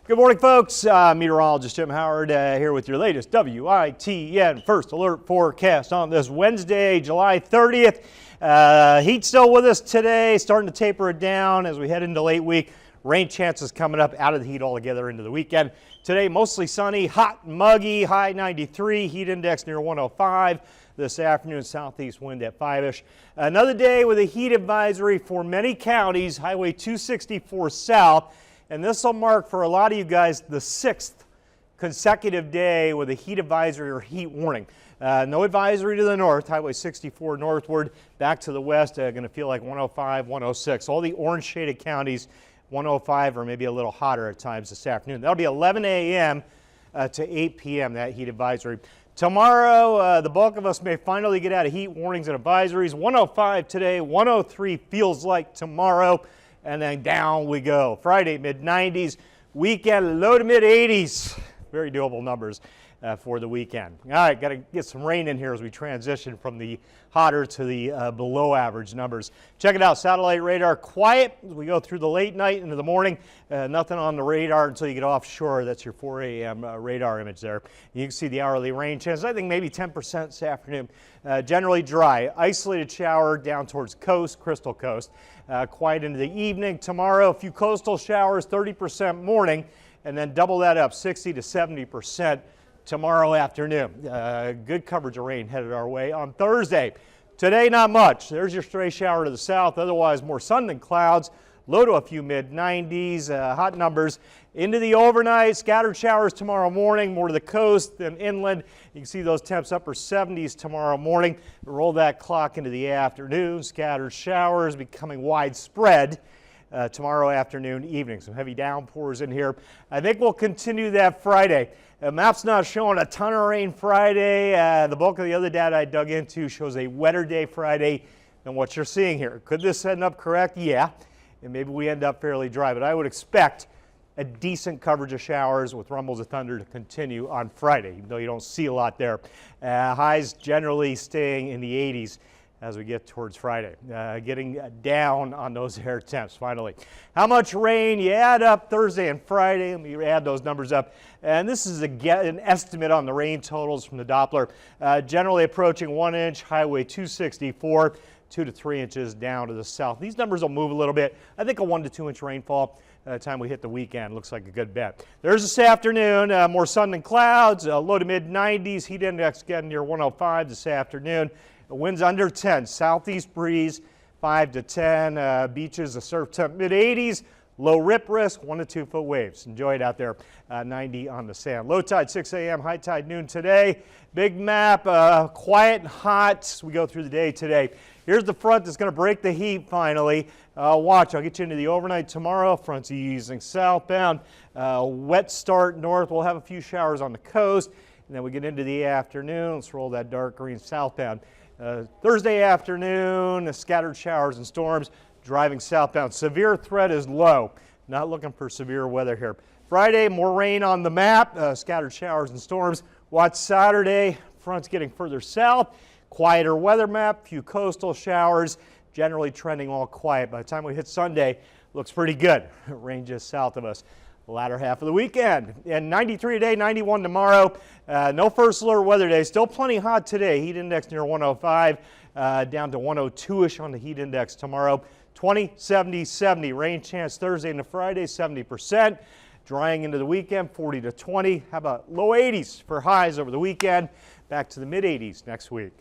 Good morning, folks. Meteorologist Jim Howard here with your latest WITN First Alert forecast on this Wednesday, July 30th. Heat still with us today, starting to taper it down as we head into late week. Rain chances coming up out of the heat altogether into the weekend. Today, mostly sunny, hot, muggy, high 93, heat index near 105. This afternoon, southeast wind at 5-ish. Another day with a heat advisory for many counties, Highway 264 south. And this will mark for a lot of you guys the 6th consecutive day with a heat advisory or heat warning. No advisory to the north, Highway 64 northward, back to the west, going to feel like 105, 106. All the orange shaded counties, 105 or maybe a little hotter at times this afternoon. That'll be 11 a.m. To 8 p.m. that heat advisory. Tomorrow, the bulk of us may finally get out of heat warnings and advisories. 105 today, 103 feels like tomorrow. And then down we go. Friday, mid-90s. Weekend, low to mid-80s. Very doable numbers for the weekend. All right, got to get some rain in here as we transition from the hotter to the below average numbers. Check it out, satellite radar quiet as we go through the late night into the morning. Nothing on the radar until you get offshore. That's your 4 a.m. Radar image there. You can see the hourly rain chance. I think maybe 10% this afternoon. Generally dry. Isolated shower down towards coast, Crystal Coast. Quiet into the evening. Tomorrow, a few coastal showers, 30% morning, and then double that up, 60 to 70% tomorrow afternoon. Good coverage of rain headed our way on Thursday. Today, not much. There's your stray shower to the south. Otherwise, more sun than clouds. Low to a few mid-90s. Hot numbers into the overnight. Scattered showers tomorrow morning, more to the coast than inland. You can see those temps upper 70s tomorrow morning. Roll that clock into the afternoon. Scattered showers becoming widespread. Tomorrow afternoon, evening. Some heavy downpours in here. I think we'll continue that Friday. The map's not showing a ton of rain Friday. The bulk of the other data I dug into shows a wetter day Friday than what you're seeing here. Could this end up correct? Yeah. And maybe we end up fairly dry, but I would expect a decent coverage of showers with rumbles of thunder to continue on Friday, even though you don't see a lot there. Highs generally staying in the 80s. As we get towards Friday, getting down on those air temps finally. How much rain you add up Thursday and Friday, let me add those numbers up. And this is an estimate on the rain totals from the Doppler. Generally approaching 1 inch, Highway 264, 2 to 3 inches down to the south. These numbers will move a little bit. I think a 1 to 2 inch rainfall by the time we hit the weekend looks like a good bet. There's this afternoon, more sun than clouds, low to mid-90s, heat index getting near 105 this afternoon. The wind's under 10, southeast breeze 5 to 10, beaches, a surf temp mid-80s, low rip risk, 1 to 2 foot waves. Enjoy it out there, 90 on the sand. Low tide 6 a.m., high tide noon today. Big map, quiet and hot as we go through the day today. Here's the front that's going to break the heat finally. Watch, I'll get you into the overnight tomorrow. Front's easing southbound. Wet start north. We'll have a few showers on the coast. And then we get into the afternoon. Let's roll that dark green southbound. Thursday afternoon, scattered showers and storms driving southbound. Severe threat is low. Not looking for severe weather here. Friday, more rain on the map, scattered showers and storms. Watch Saturday, front's getting further south. Quieter weather map, few coastal showers, generally trending all quiet. By the time we hit Sunday, looks pretty good. Rain just south of us. The latter half of the weekend. And 93 today, 91 tomorrow. No first alert weather day. Still plenty hot today. Heat index near 105, down to 102-ish on the heat index tomorrow. 20, 70, 70. Rain chance Thursday into Friday, 70%. Drying into the weekend, 40 to 20. How about low 80s for highs over the weekend? Back to the mid 80s next week.